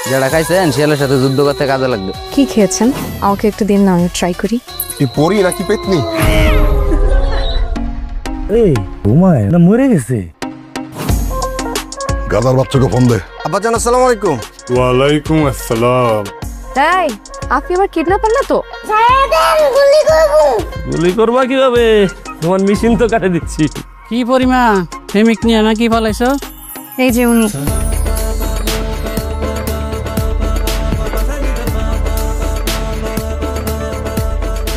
যেটা খাইছেন শিয়ালের সাথে যুদ্ধ করতে কাজে লাগবে। কি খেয়েছেন আমাকে একটু দিন না, আমি ট্রাই করি। তুই পড়ি নাকি পেতনি? এই ঘুমায় না মরে গেছে? গাদার বাচ্চাকে ফোন দে। আব্বাজান আসসালামু আলাইকুম। ওয়ালাইকুম আসসালাম। তাই আপনি আবার কিডন্যাপার না তো? গুলি করবা কিভাবে? তোমার মেশিন তো কাটে দিচ্ছি। কি পরিমা প্রেমিক নিয়ে নাকি পালাইছ? এই যে উনি।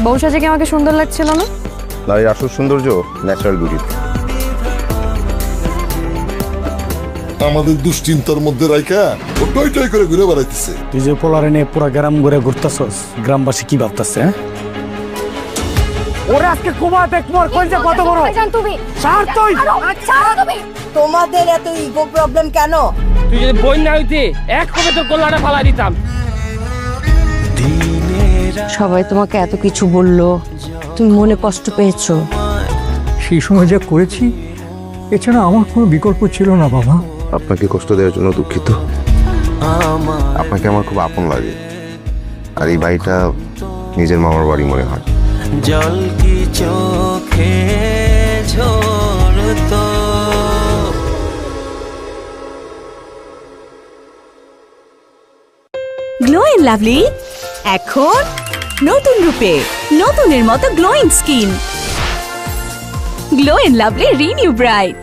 বউ সাজে কি আমাকে সুন্দর লাগছিল না? নারীর আসল সৌন্দর্য ন্যাচারাল বিউটি। আমাদের দুশ্চিন্তার মধ্যে রাইখা ও টই টই করে ঘুরে বেড়াইতেছে। তুই যে পোলারে নিয়ে পুরা গ্রাম ঘুরে ঘুরতেছস, গ্রামবাসী কি ভাবতেছে? ওরে আজকে কুমা দেখ মোর কইছে কত বড়। তুমি ছাড় তুই। তোমাদের এত ইগো প্রবলেম কেন? তুই যদি বই না হইতে এক কবে তো গোল্লাটা ফালাই দিতাম। সবাই তোমাকে এত কিছু বললো, তুমি মনে কষ্ট পেয়েছো। সেই সময় যা করেছি এছাড়া আমার কোনো বিকল্প ছিল না বাবা। আপনাকে কষ্ট দেওয়ার জন্য দুঃখিত। আপনাকে আমার খুব আপন লাগে, আর এই বাড়িটা নিজের মামার বাড়ি মনে হয়। জল কি চোখে ঝরতো। গ্লো এন্ড লাভলি এখন নতুন রূপে, নতুনের মতো glowing skin. Glow and lovely renew bright.